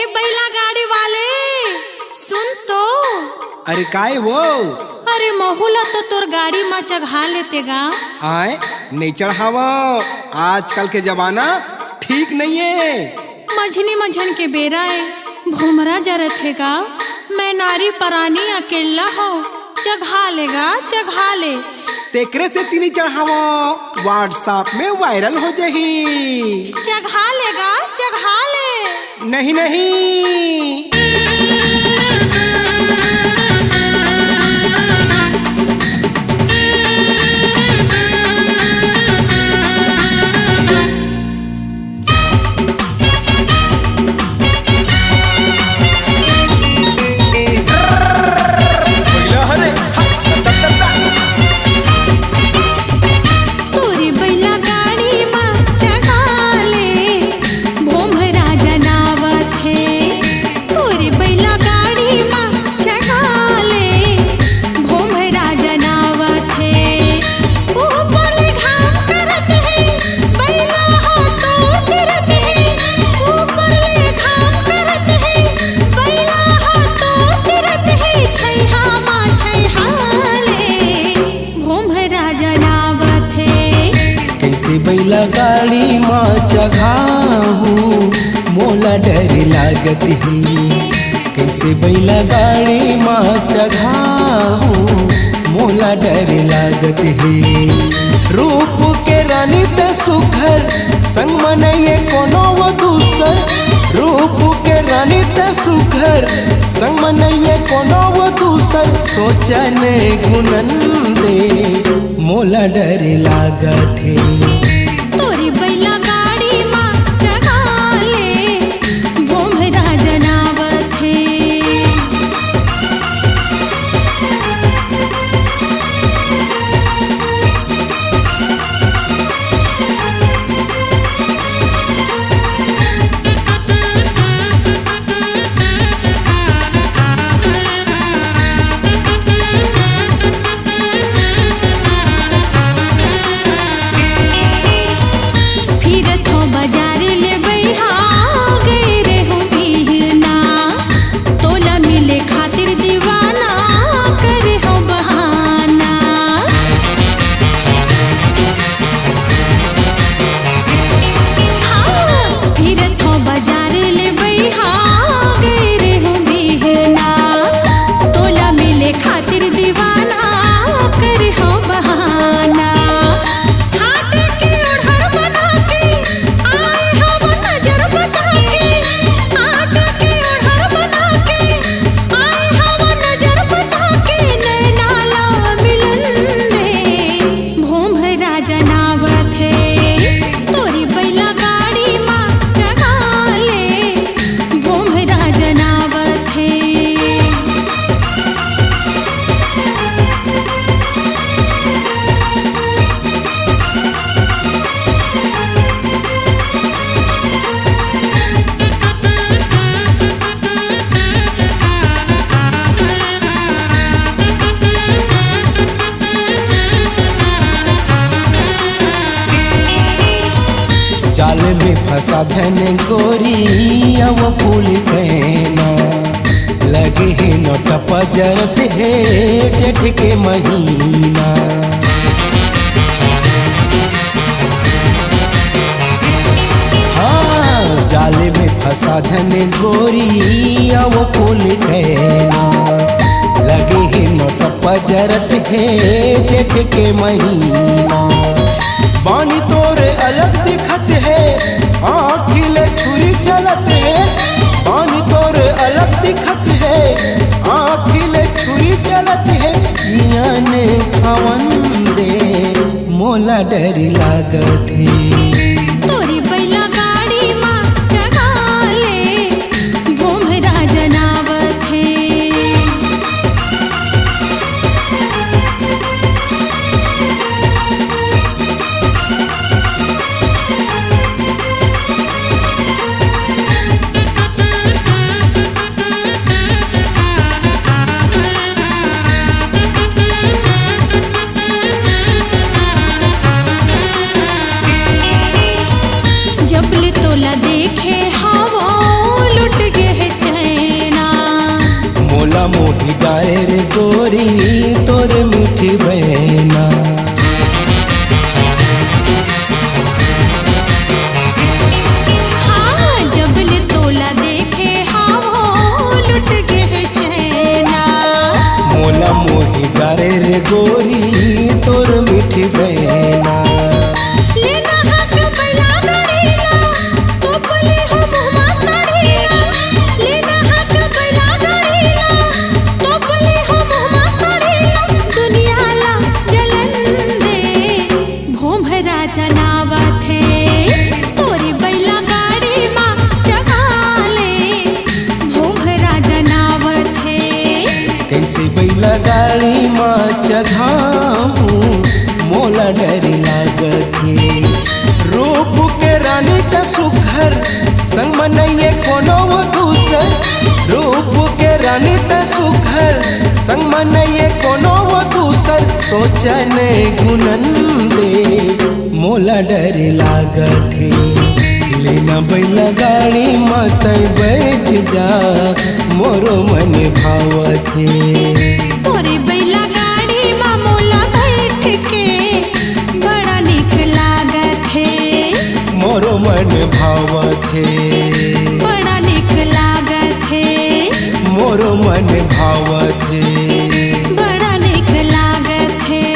बैला गाड़ी वाले सुन तो। अरे काय वो? अरे महुला तो तोर गाड़ी में चढ़ा लेतेगा। आए नहीं चढ़ावा, आजकल के जमाना ठीक नहीं है। मझनी मझन के बेरा है, भूमरा जरत हैगा। मैं नारी परानी अकेला हो, चढ़ा लेगा चढ़ा ले। तेकरे से तीनी चढ़ावा, व्हाट्सएप में वायरल हो जाही। चढ़ा लेगा चढ़ा ले। नहीं नहीं बैला गाड़ी माँ चढ़ाहू मोला डर लागत है। कैसे बैला गाड़ी माँ चढ़ाहू मोला डर लागत है। रूप के रानी त सुखर संग मनइए कोनो वो दूसर। रूप के रानी त सुखर संग मनइए कोनो वो दूसर। सोचन गुनन दे मोला डर लागत है। तोरी बैला गाड़ी माँ चढ़ा ले, भूमरा जनावत है। जाल में फंसा धन गोरी अब फूल कहना लगे है नोट पजरत है जेठ के महीना। हाँ जाल में फंसा धन गोरी अब फूल कहना लगे है नोट पजरत है जेठ के महीना। बानी तोरे अलग दिखत है, आँखिल छुरी चलत है। बानी तोरे अलग दिखत है, आँखिल छुरी चलत है। जियान खवन दे मोला डर लागत है। तोरी बैला गाड़ी माँ चढ़ा ले, भूमरा जनावत है। गोरी तोर मीठी बहना। हाँ जबले तोला देखे हाँ वो लुट के चैना। मोला मोही डारे रे गोरी तोर मीठी बहना। लेना हक बैला गाड़ीला तो पले हो मुहमा साड़ीला। लेना हक बैला गाड़ीला तो पले हो मुहमा साड़ीला। दुनिया ला जलन दे भोमरा जनावत है तोरी बैला गाड़ी माँ जगा ले भोमरा जनावत है। कैसे बैला गाड़ी माँ चघाऊं मोला डर लागत है। रूप के रानी त सुखर संग मनइए कोनो वो दूसर। रूप के रानी त सुखर संग मनइए कोनो वो दूसर। सोचने गुनन दे मोला डर लागत है। लेना बैला गाड़ी मत बैठ जा मोरो मन भावत है। तोरे बैला गाड़ी माँ मोला बैठ के बड़ा निक लागत है। मोरो मन भावत है। बड़ा निक लागत है। मोरो मन भावत है। बड़ा निक लागत है।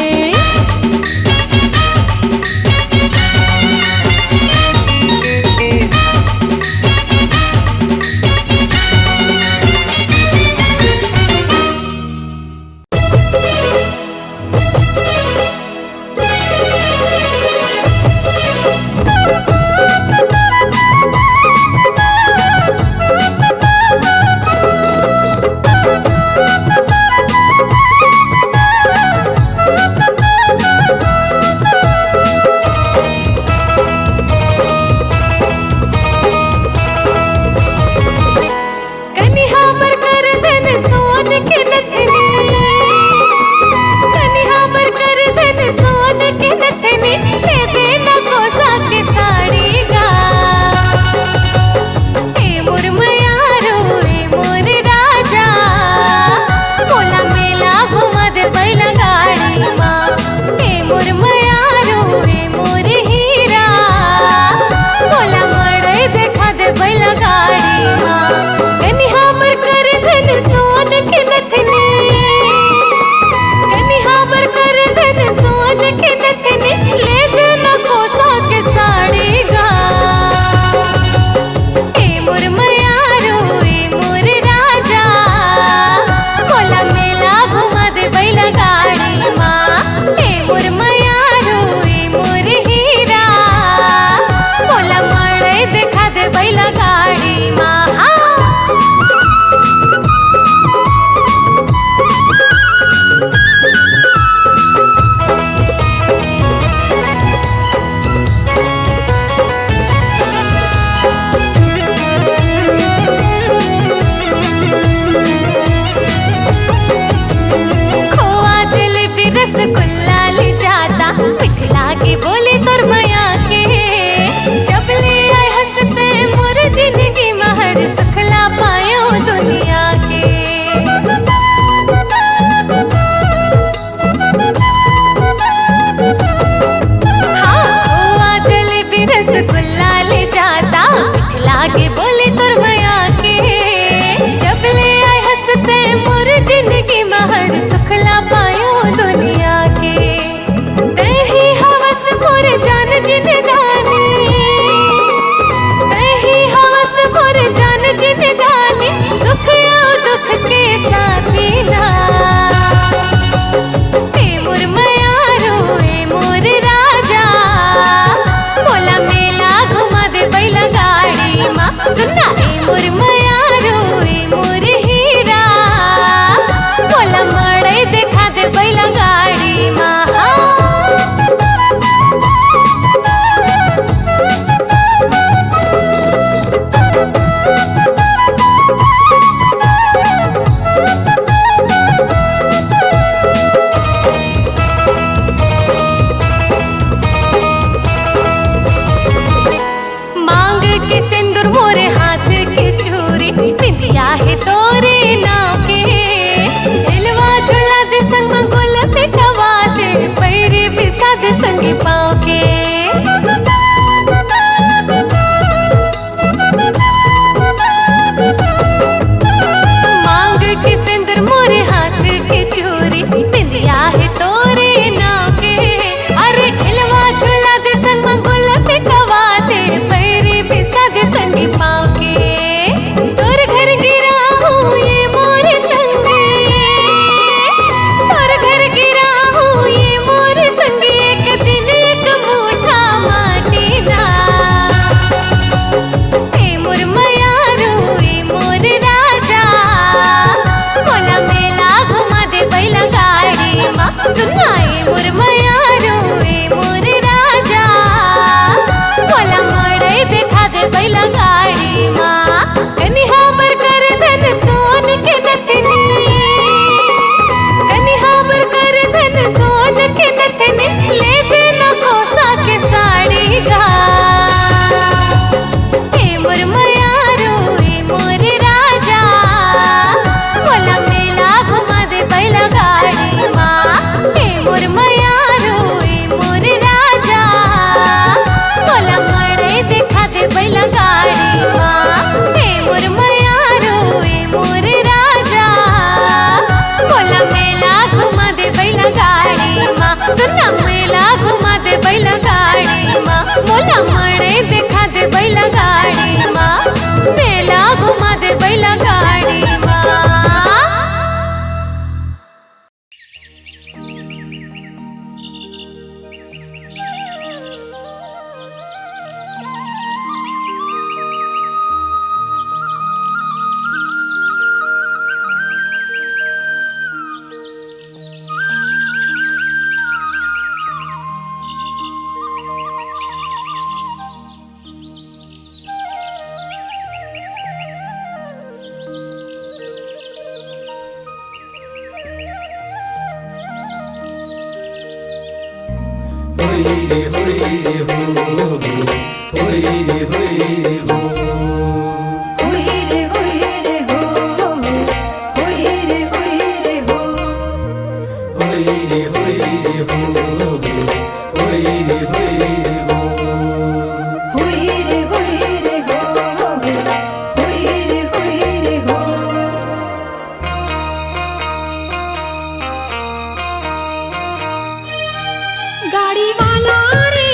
गाड़ी वाला रे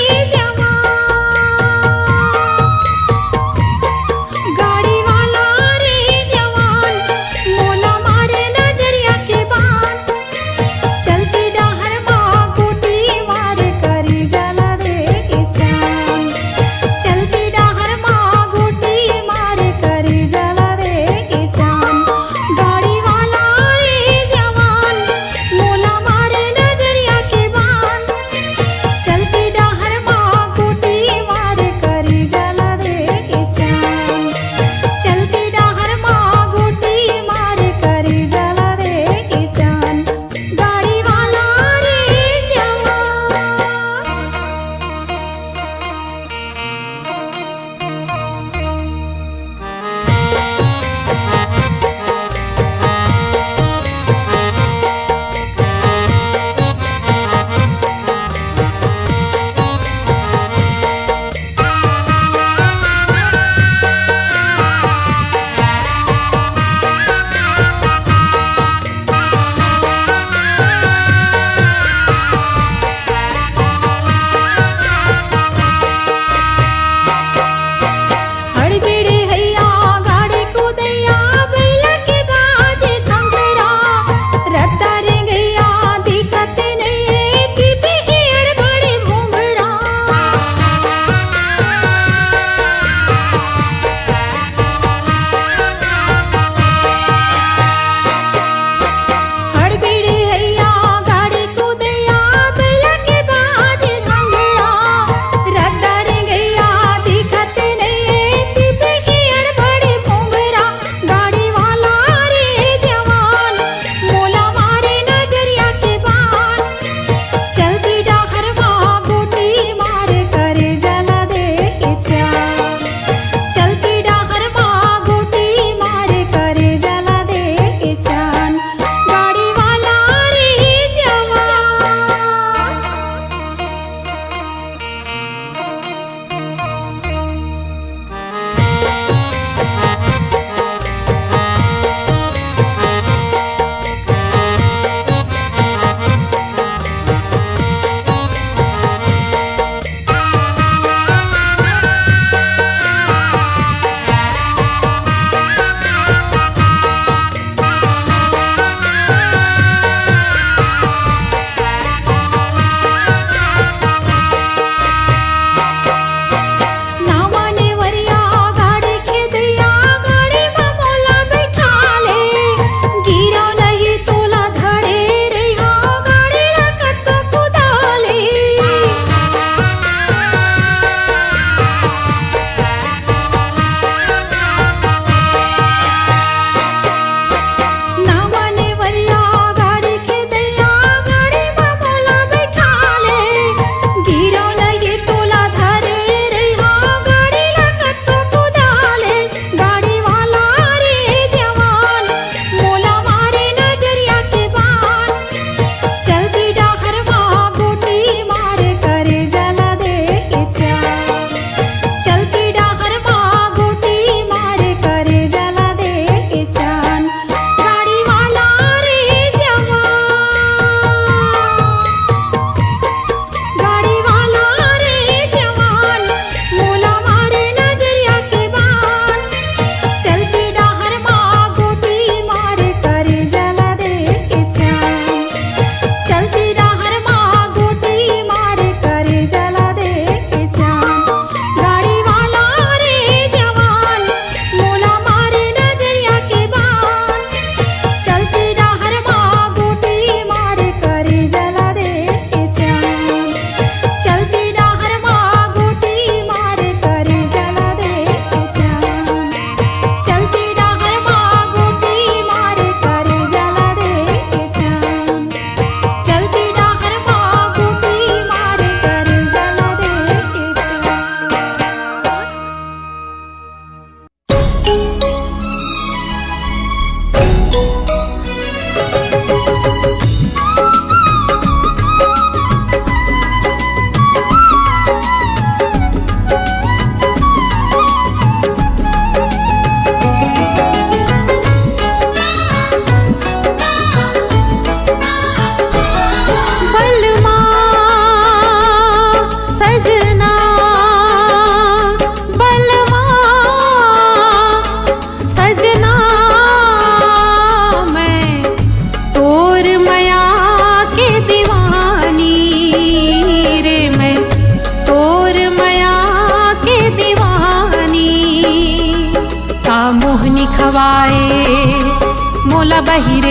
गाड़ी वाला रे जवान मोला मारे नजरिया के बान चलती डहर माँ गोटी मार करी जला दे के चान चलती डहर माँ गोटी मार करी जला दे के चान गाड़ी वाला रे जवान मोला मारे नजरिया के बान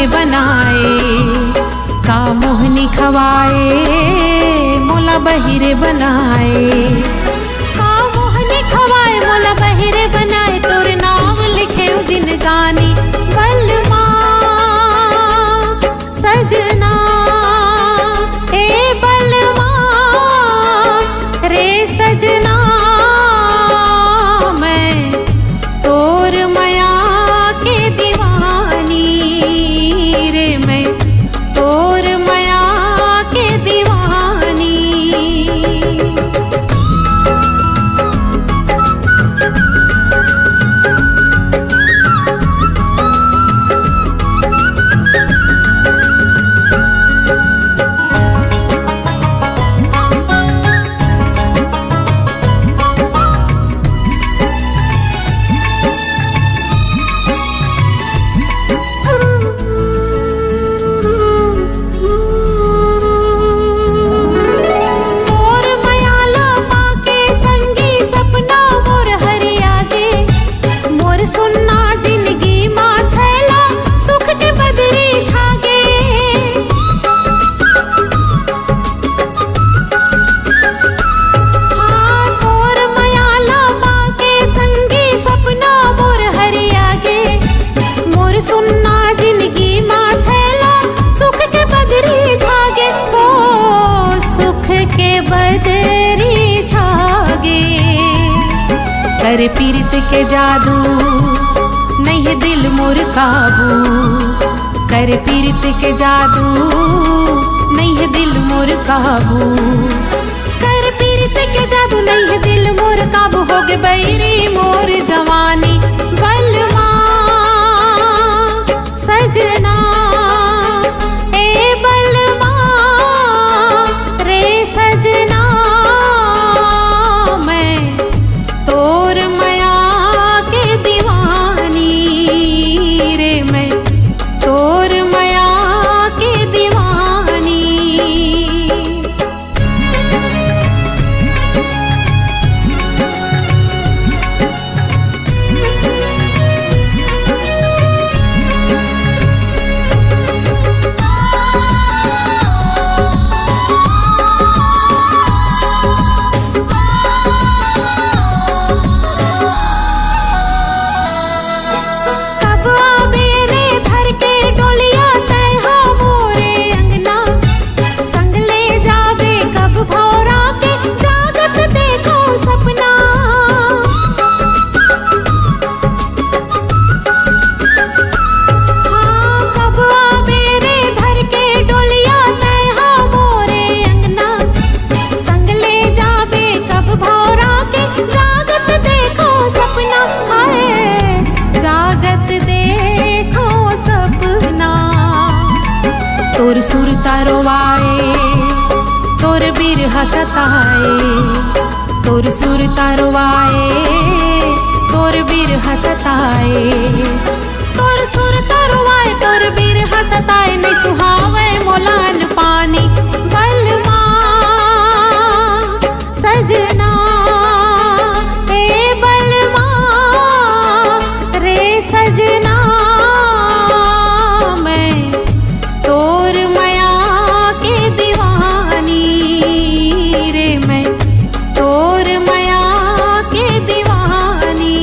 बहिरे बनाए, का मोहनी खवाए मोला बहिरे बनाए, का मोहनी खवाए मोला बहिरे बनाए, तोर नाम लिखे जिन गानी बलमा सजना ए बलमा रे सजना, मैं तोर माया के दीवानी रे, मैं तोर माया के दीवानी। कर पीरत के जादू नहीं है दिल मोर काबू, कर पीरत के जादू नहीं है दिल मोर काबू, कर पीरत के जादू नहीं है दिल मोर काबू, हो गए बैरी मोर जवानी बलमा सजना ए बलमा रे सजना, मैं तोर माया के दीवानी रे, मैं तोर माया के दीवानी। तोर सुर तारोवाए तोर बिरहा सताए, तोर सुर तारोवाए तोर बिरहा सताए, तोर सुर तारोवाए तोर बिरहा सताए, नहीं सुहावे मोलान पानी बलमा सजना ए बलमा रे सजना, तोर माया के दीवानी रे, मैं तोर माया के दीवानी।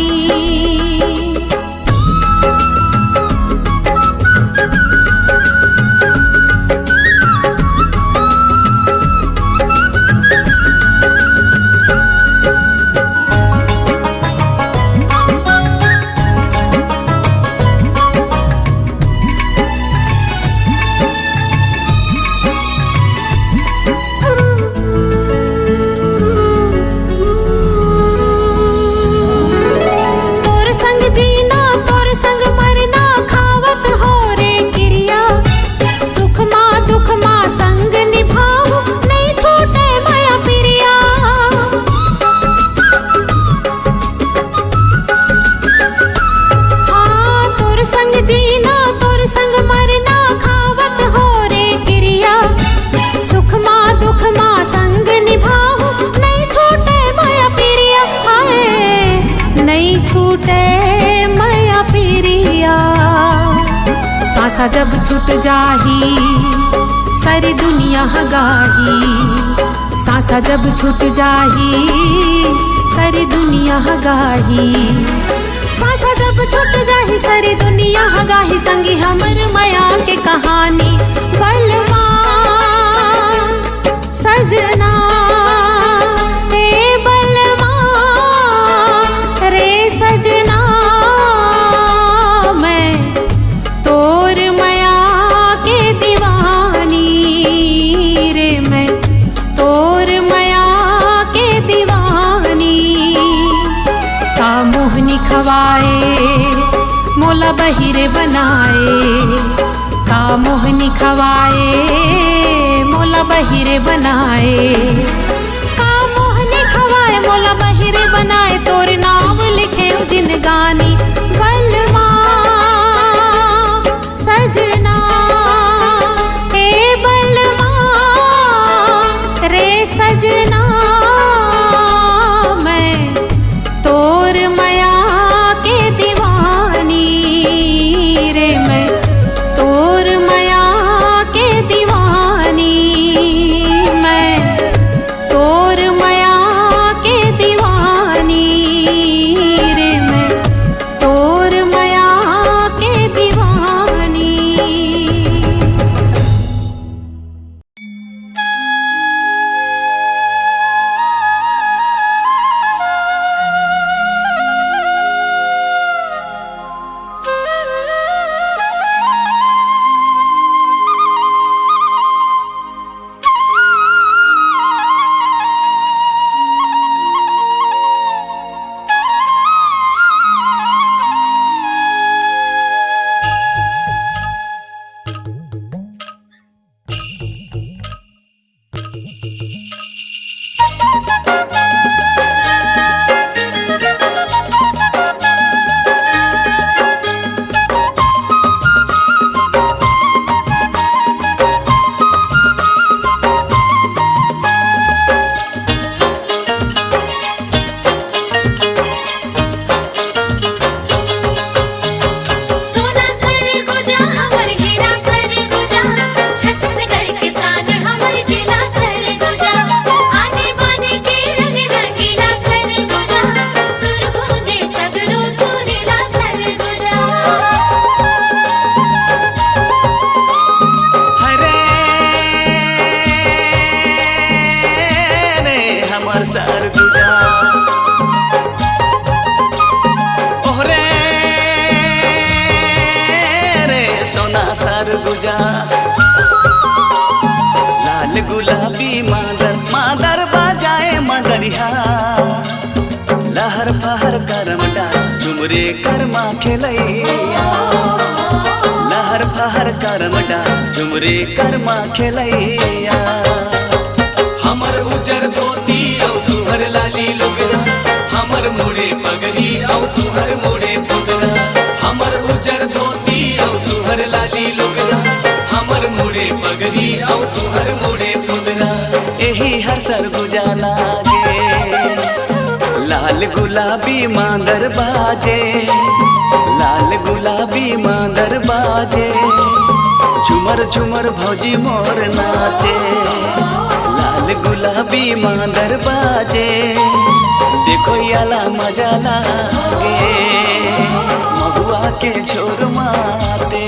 सांसा जब छूट जाही सारी दुनिया गाही। सांसा जब छूट जाही सारी दुनिया गाही। सांसा जब छूट जाही सारी दुनिया गाही। संगी हमर माया के कहानी बलवा सजना हे बलवा रे सजना। मैं तोर माया के दीवानी रे, मैं तोर माया के दीवानी। का मोहनी खवाए मोला बहिरे बनाए। का मोहनी खवाए मोला बहिरे बनाए। का मोहनी खवाए मोला बहिरे बनाए। तोर नाम लिखे जिनगानी बलवा सजना हे बलवा रे सजना। मैं तोर माया के दीवानी रे, मैं तोर माया के दीवानी। मैं तोर माया के दीवानी रे, मैं तोर माया के दीवानी। सोना सर गुजा हमर हीरा सर गुजा, छत्तीसगढ़ के शान हमर जिला सर गुजा। आने बाने के रंग रंगीला सर गुजा, सुर गूंजे सगरो सुरीला सर गुजा। हरे रे हमर सर गुजा। ओहरे रे सोना सर गुजा। लाल गुलाबी मादर मादर बाजाए मदरिया। लहर फहर करम डाल झुमरे कर्मा खेलैया। लहर फहर करम डाल झुमरे कर्मा खेलैया। हमर उजर धोती औ तुहर लाली लुगरा, हमर मुड़े पगड़ी औ तुहर मुड़े फुगरा। हमर उजर धोती औ तुहर लाली लुगरा, हमर मुड़े पगड़ी औ तुहर मुड़े फुगरा। एही हर सर गुजा लागे लाल गुलाबी मांदर बाजे। लाल गुलाबी मांदर बाजे, झुमर झुमर भौजी मोर नाचे। लाल गुलाबी मांदर बाजे, देखो याला मजा लागे महुआ के छोर माते।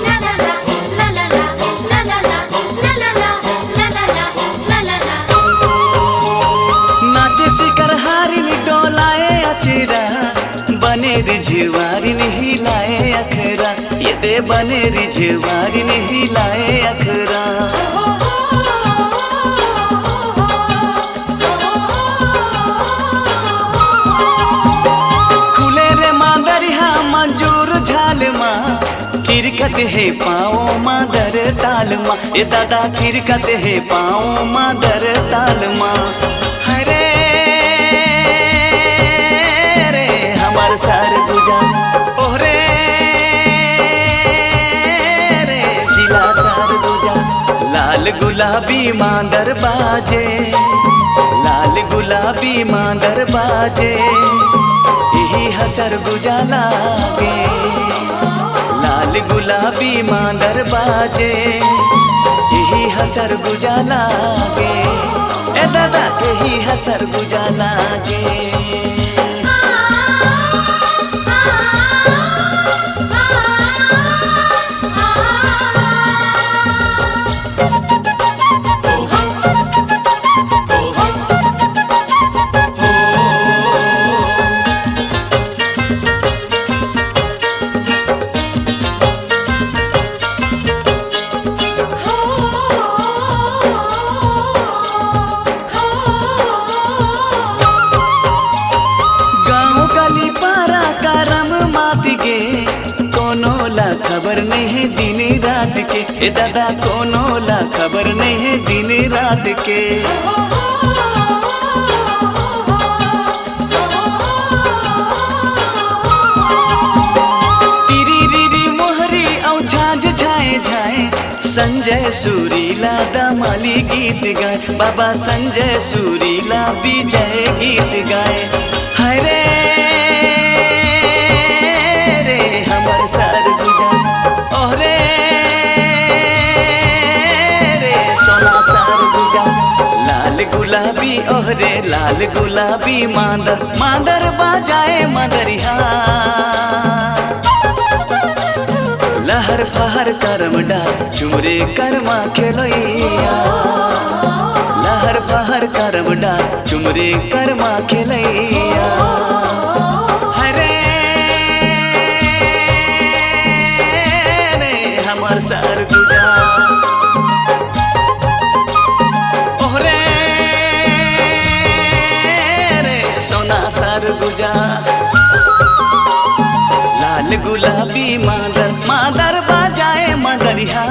ला ला ला ला ला ला ला ला ला ला ला ला ला ला ला ला ला। नाचे शिकर हारिन डोलाए अचरा, बने रिझवारिन हिलाए अखरा। ये दे बने रिझवारिन हिलाए अखरा। खुले रे मांदरिया मंजूर झालमा, किरकत है पाओ मादर तालमा। ए दादा किरकत है पाओ मादर तालमा। हरे हमर सरगुजा ओहरे रे जिला सरगुजा लाल गुलाबी मांदर बाजे लाल गुलाबी मांदर बाजे यही हसर गुजा लागे लाल गुलाबी मांदर बाजे यही हसर गुजा लागे ए दादा यही हसर गुजा लागे खबर नहीं है दिन रात के ए दादा कोनो ला खबर नहीं है दिन रात के तिरी रीरी मोहरी औ झांझ झाए झाए संजय सुरीला दमाली गीत गाए बाबा संजय सुरीला विजय गीत गाए हरे रे हमर सरगुजा ओहरे रे सोना सरगुजा लाल गुलाबी ओहरे लाल गुलाबी मांदर मांदर बाजाए मदरिया लहर फहर करम डाल चुमरे कर्मा खेलैया लहर फहर करम डाल चुमरे कर्मा खेलैया हमर सरगुजा ओहरे रे सोना सरगुजा लाल गुलाबी मांदर मांदर बाजाए मदरिया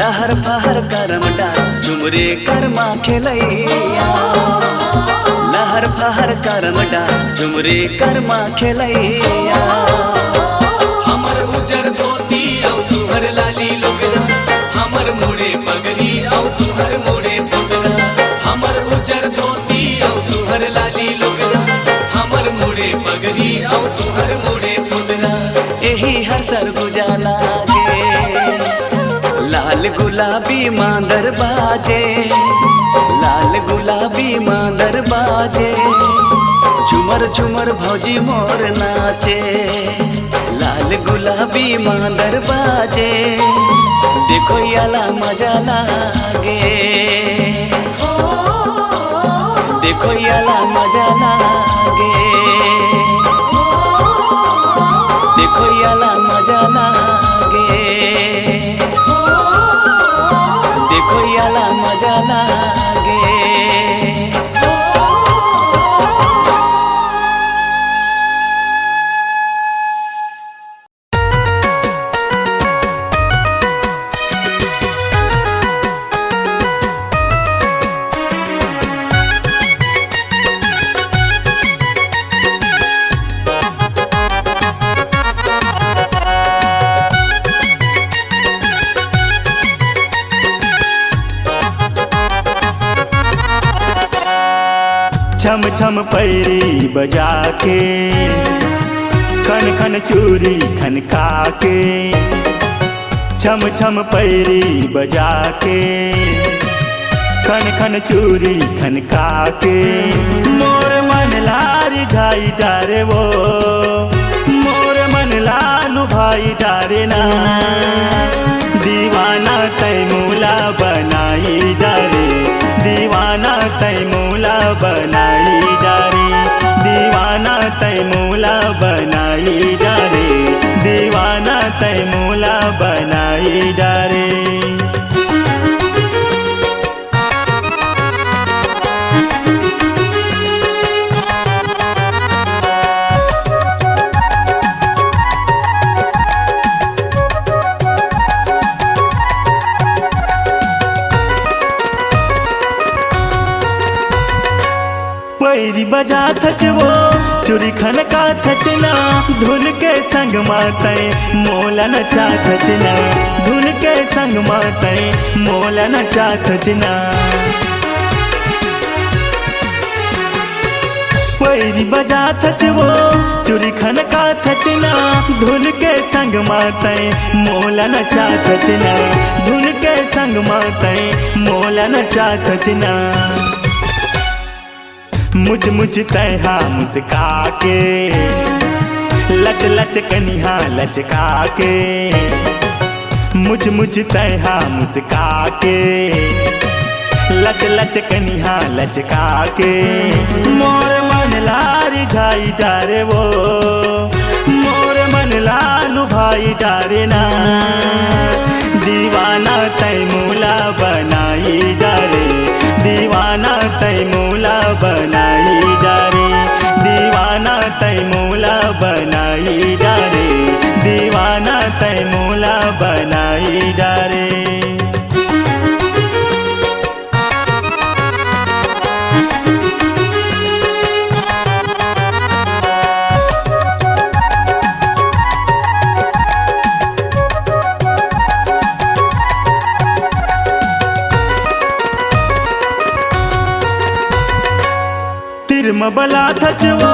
लहर फहर करम डाल चुमरे कर्मा खेलैया लहर फहर करम डाल चुमरे कर्मा खेलैया हमर उजर धोती औ तुहर लाली लुगना हमर मुड़े पगड़ी औ तुहर मुड़े फुगना हमर उजर धोती औ तुहर लाली लुगना हमर मुड़े पगड़ी औ तुहर मुड़े फुगना यही हर सरगुजा लागे लाल गुलाबी मांदर बाजे लाल गुलाबी मांदर बाजे झुमर झुमर भौजी मोर नाचे लाल गुलाबी मांदर बाजे देखो याला मजा लागे देखो याला मजा लागे देखो याला मजा लागे देखो याला मजा लागे छम छम पैरी बजा के खन खन चूरी खनका के छम छम पैरी बजा के खन खन चूरी खनका के मोर मन लारी झाई डारे वो मोर मन लालू भाई डारे ना दीवाना तैमूला बनाई डारे दीवाना तैमूला बनाई डारे दीवाना तैमूला बनाई डारे दीवाना तैमूला बनाई डारे पैरी बजा थचवो चुरी चूरी खन का थचना धुन के संग माते मोला नचा थचना धुन के संग माते मोला नचा थचना पैरी बजा थचवो चूरी खन का थचना धुन के संग माते मोला नचा थचना धुन के संग माते मोला नचा थचना मुझ मुझ तैहा मुस्का के लच लच कनिहा लचका के मुझ मुझ तैहा मुस्का के लच लच कनिहा लचका के मोर मन लारी झाई डारे वो मोर मन लालू भाई डारे ना दीवाना तैमूला बनाई डारे दीवाना तैमूला बनाई डारे दीवाना तैमूला बनाई डारे दीवाना तैमूला बनाई डारे तिरम बला थचवो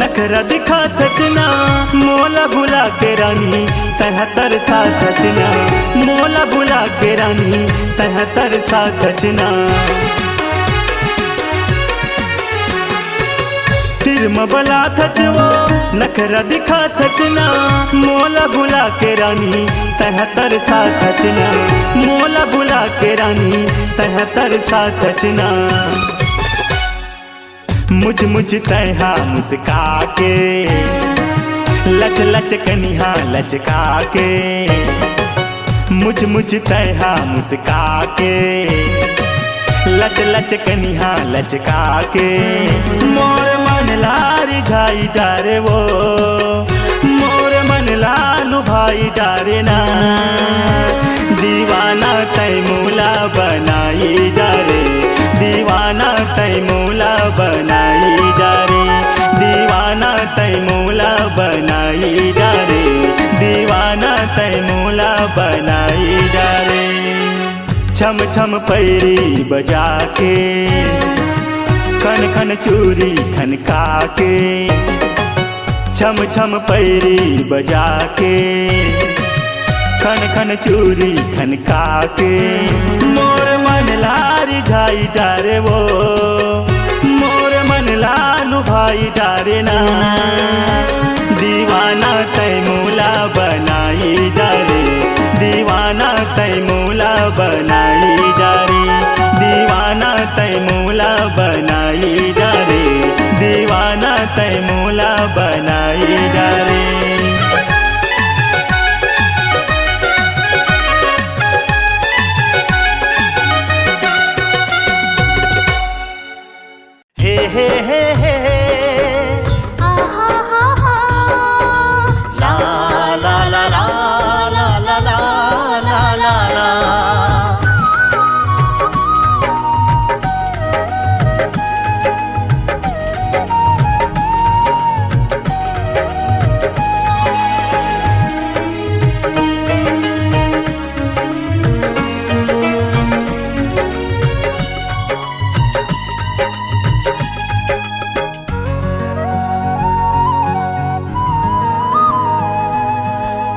नखरा दिखा थचना मोला भुला के रानी तह तरसा थचना मोला भुला के रानी तह तरसा थचना तिरम बला थचवो नखरा दिखा थचना मोला भुला के रानी तह तरसा थचना मोला भुला के रानी तह तरसा थचना मुझ मुझ तैहा मुस्का के लच लच कनिहा लचका के मुझ मुझ तैहा मुस्का के लच लच कनिहा लचका के मोर मन लारी झाई डारे वो मोर मन लालू भाई डारे ना दीवाना तैमूला बनाई डारे दीवाना तैमूला बनाई डारे दीवाना तैमूला बनाई डारे दीवाना तैमूला बनाई डारे छम छम पैरी बजा के खन खन चूरी खनका के छम छम पैरी बजा के खन खन चूरी खनका के मोर मन लारी झाई डारे वो मोर मन लालू भाई डारे ना दीवाना तैमूला बनाई डारे दीवाना तैमूला बनाई डारे दीवाना तैमूला बनाई डारे दीवाना तैमूला बनाई डारे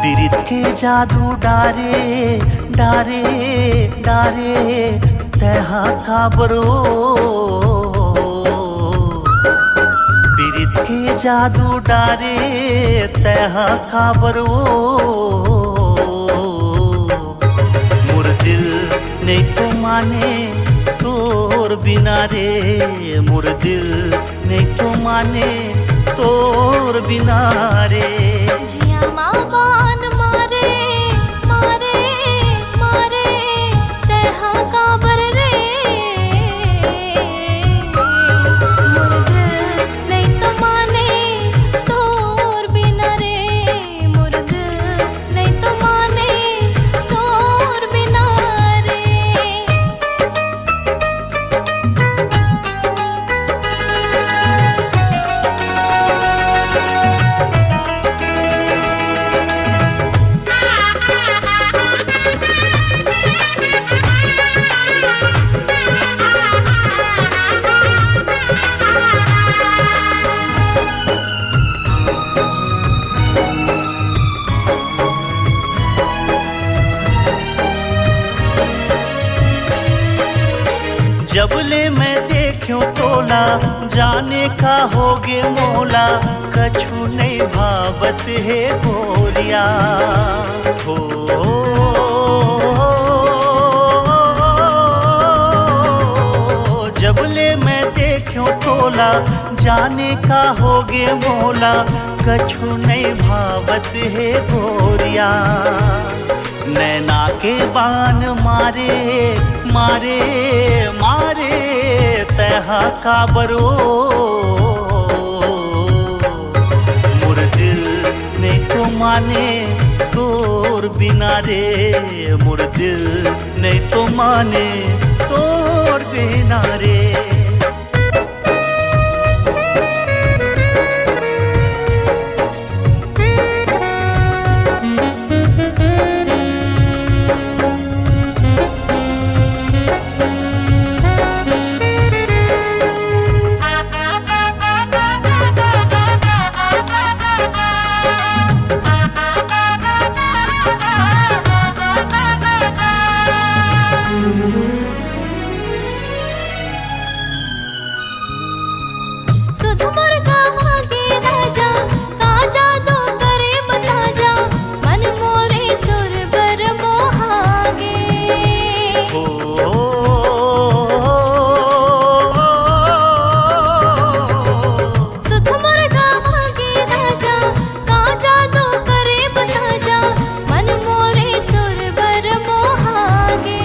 पीरित के जादू डारे डारे डारे तहा काबरो पीरित के जादू डारे तहा काबरो मोर दिल नहीं तो माने तोर बिना रे मोर दिल नहीं तो माने तोर बिना रे जिया माँ बान मारे मारे मारे तहा काबर रे मोर दिल नहीं तो माने तोर बिना रे मोर दिल नहीं तो माने तोर बिना रे जबले मैं देखूं तोला जाने का होगे मोला कछु नहीं भावत है गोरिया हो जबले मैं देखूं तोला जाने का होगे मोला कछु नहीं भावत है गोरिया नैना के बाण मारे मारे मारे तहा का बरो मोर दिल नहीं तो माने तोर बिना रे मोर दिल नहीं तो माने तोर बिना रे सुध मुर्गा भागे राजा का जादू करे बता जा मन मोरे दुर्बर मोहागे हो सुध मुर्गा भागे राजा का जादू करे बता जा मन मोरे दुर्बर मोहागे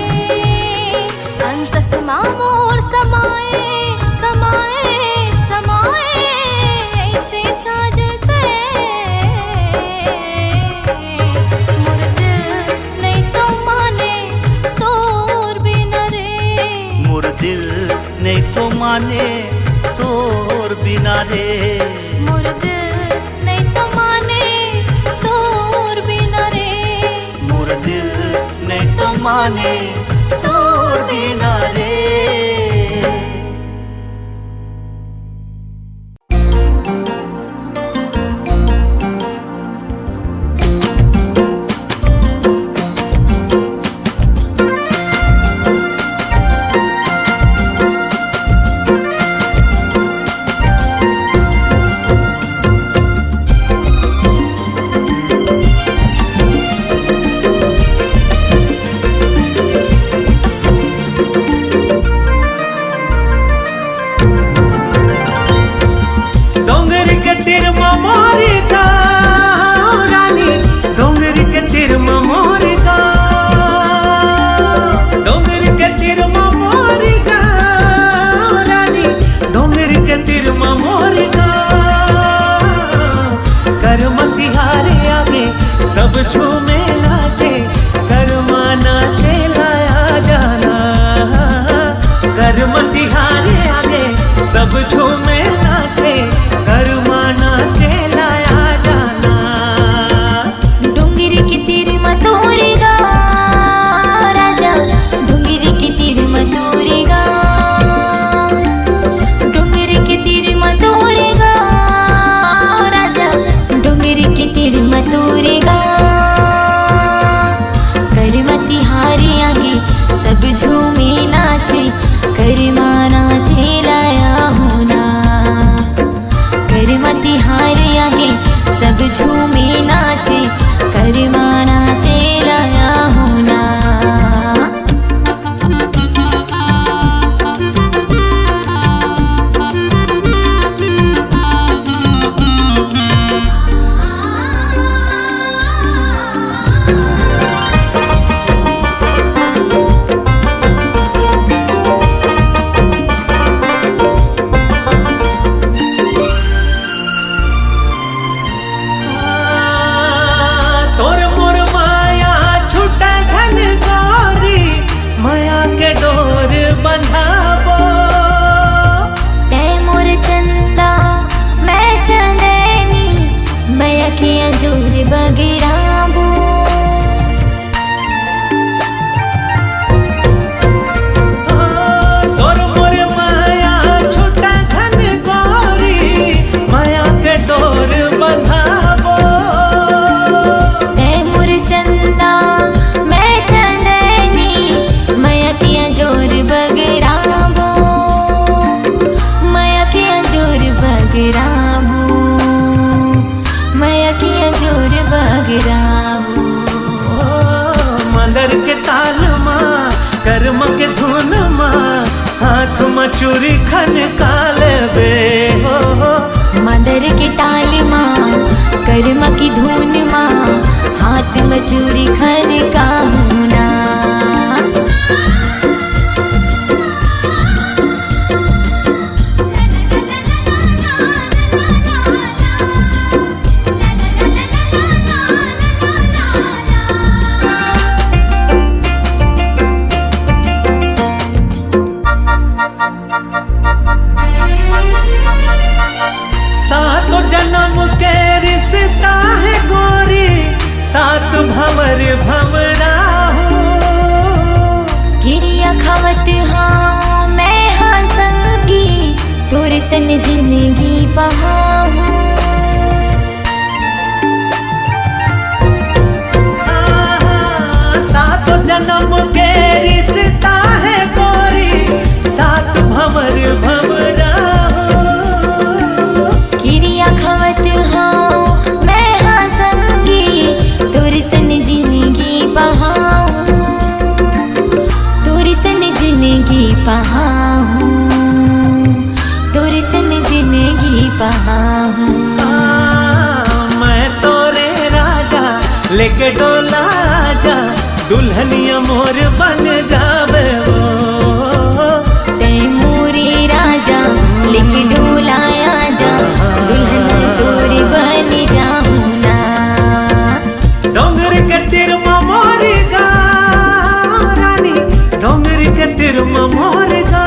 अंतस मोर समाए समाए समाए ऐसे साजते मोर दिल नहीं तो माने तोर बिना रे मोर दिल नहीं तो माने तोर बिना रे मोर दिल नहीं तो माने तोर बिना रे मोर दिल नहीं तो माने तोर बिना रे मचूरी खन काले बे हो मदर के ताल माँ कर्म की धुन माँ हाथ मजूरी खन काहुना। सात जन्म के रिश्ता है गोरी सात भंवर भंवरा गिरिया खवत हाँ मैं हाँ संगी तोरे सन जिंदगी बहाऊं। सात जन्म के रिश्ता है गोरी सात भंवर भंवरा गिरिया खवत हाँ मैं हाँ संगी तोरे सन जिंदगी बहाऊं तोरे सन जिंदगी बहाऊं तोरे सन जिंदगी बहाऊं। मैं तोरे राजा लेके डोला जा दुल्हनिया मोर बन जावे वो तैमूरी राजा लेके डोलाया जा दुल्हन तोरी बन जाऊं ना। डोंगर के तिर मोर गा रानी डोंगर के तिर मोर गा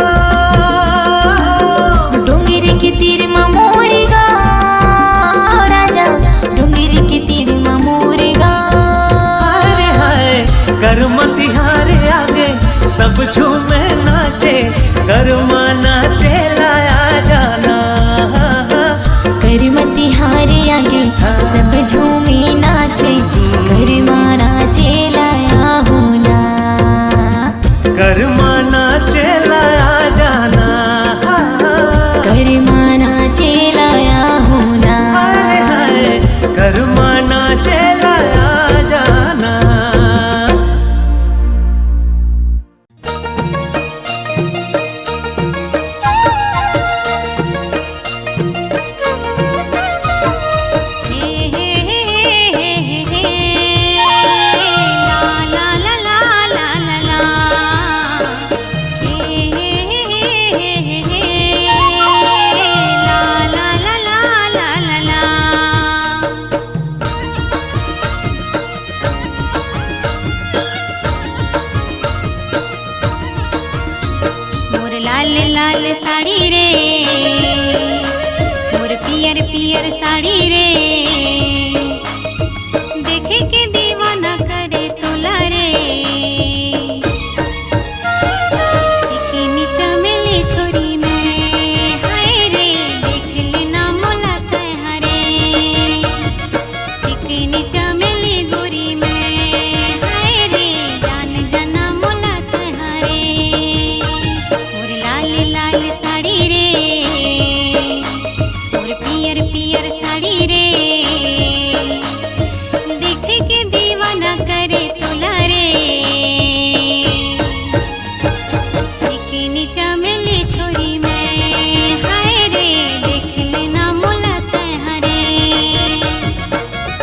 डोंगरी के तीर मोर गा राजा डोंगरी के तीर मोर गा। अरे हाय करमती हारे आगे सब झूमे नाचे कर्मा नाचे लाया जाना करमती हारे आगे सब झूमे नाचे कर्मा नाचे लाया होना कर्मा नाचे लाया जाना कर्मा नाचे लाया होना। हाय हाय कर्मा नाचे लाया जाना। लाल लाल साड़ी रे मोर पियर पियर साड़ी रे देखे के दीवाना करे तोला रे चिकनी चमेली छोरी में हाय रे देख लेना मोला तहरे चिकनी चमेली गोरी में हाय रे जान जाना मोला तहरे मोर लाल लाल साड़ी रे मोर पियर पियर साड़ी रे देखे के दीवाना करे तोला रे चिकनी चमेली छोरी में हाय रे देख लेना मोला तहरे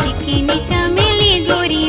चिकनी चमेली गोरी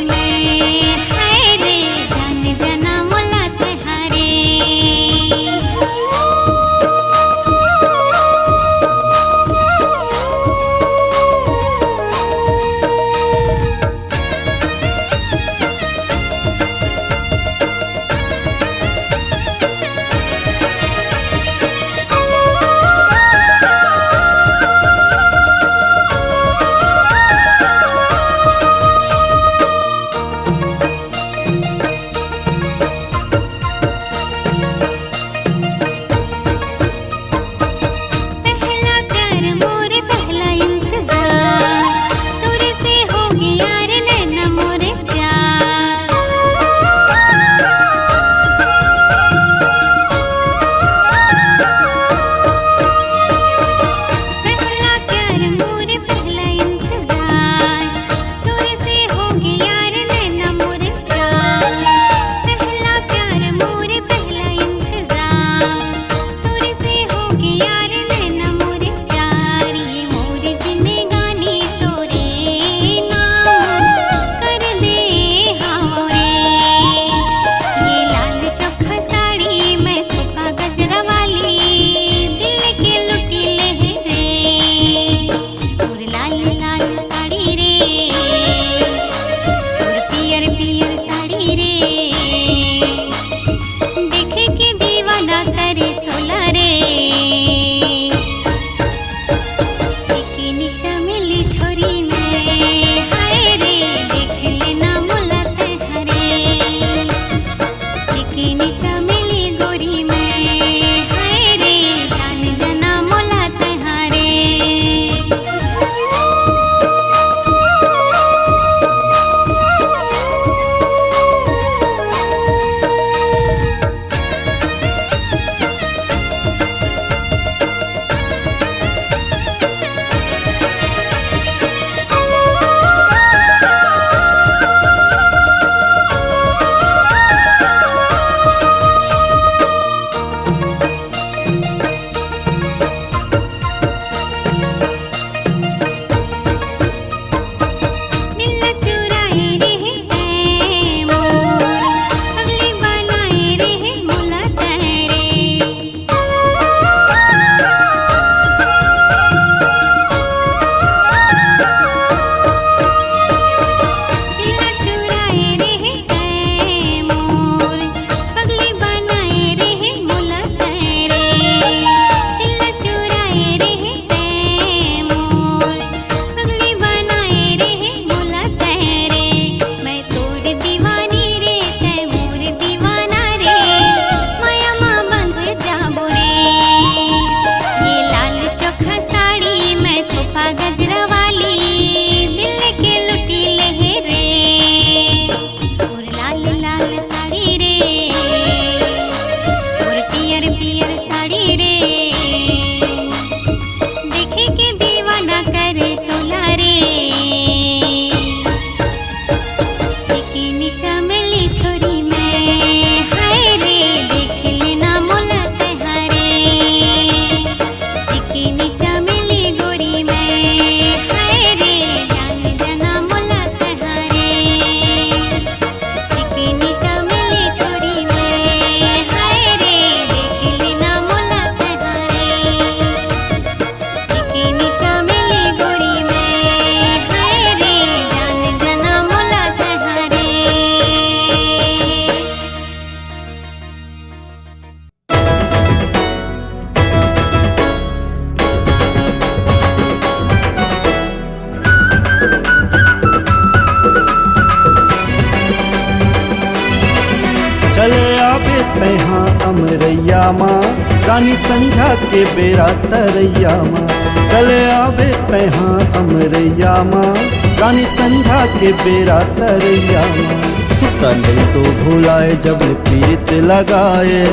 तैहा अमरैया माँ रानी संझा के बेरा तरैया माँ चले आवे तैहा अमरैया माँ रानी संझा के बेरा तरैया माँ सुता नहीं तो भुलाए जब पीत लगाए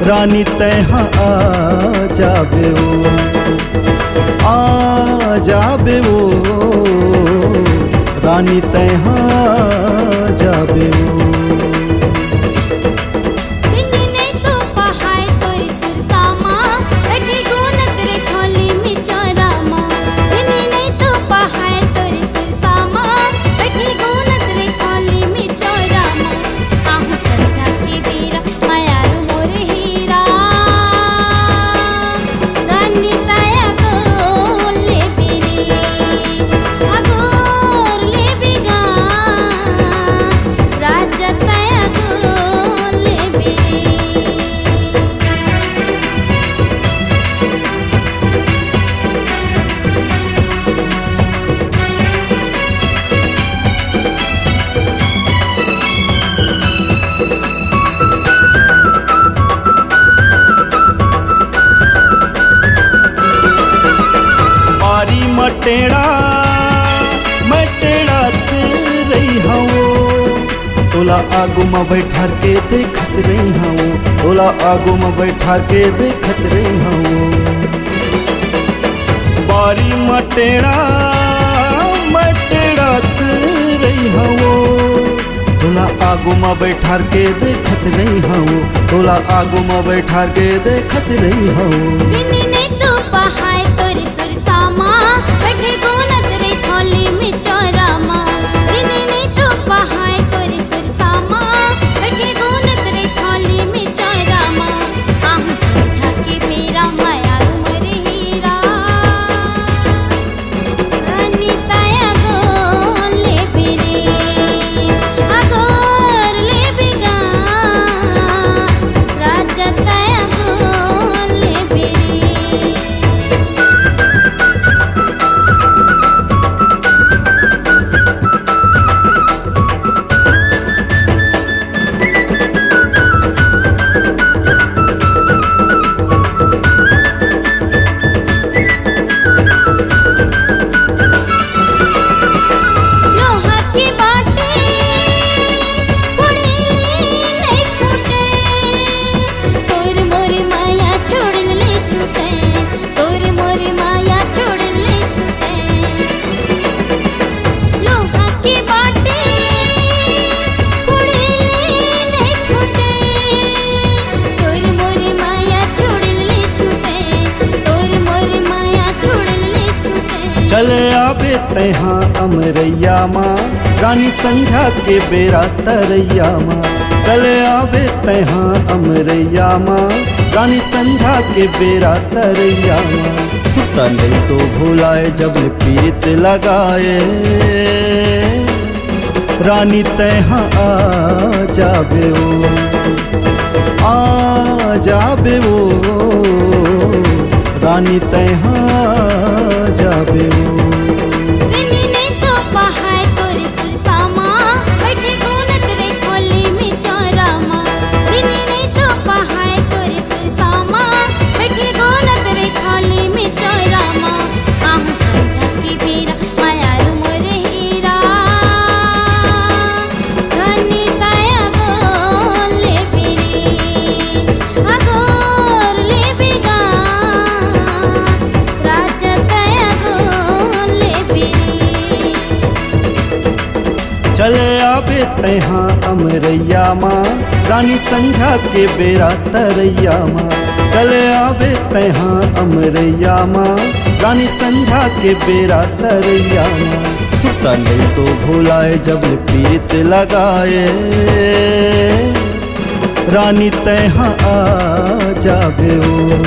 रानी तैहा आ जाबे वो आ जाबे वो रानी तैहा जाबे वो मटेड़ा मटेड़ा रही हूँ तोला आगू में बैठा के देखत रही हूँ तोला आगू में बैठा के देखत रही हूँ बारी मटेड़ा मटेड़ा रही हूँ तोला आगू में बैठा के देखत रही हूँ तोला आगू में बैठा के देखत रही हूँ बैठे गोनत रे थोली में चोरा माँ दिने नहीं तो पहाड़ तोरी सुरता माँ बैठे गोनत रे थोली में चोरा माँ आहू समझा के मेरा माया उमर हीरा रानी ताया गोले बिरे अगोर ले बिगा राजा ताया गोले बिरे चले आवे तैहा अमरैया माँ रानी संझा के बेरा तरैया माँ चले आवे तैहा अमरैया माँ रानी संझा के बेरा तरैया माँ सुता नहीं तो भुलाए जब पीत लगाए रानी तैहा आ जाबे वो आ जाबे वो रानी तैहा जाबे वो चले आवे तैहा अमरैया माँ रानी संझा के बेरा तरैया माँ चले आवे तैहा अमरैया माँ रानी संझा के बेरा तरैया माँ सुता नहीं तो भुलाए जब पीत लगाए रानी तैहा आ जाबे वो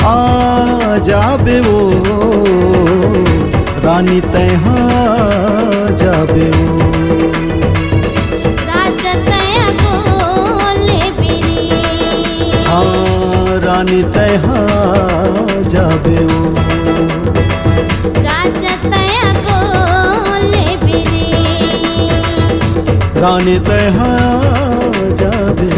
आ जाबे वो रानी तैहा जाबे वो राजा तैया गोले बिरे हाँ रानी तैहा जाबे वो राजा तैया गोले बिरे रानी तैहा जावे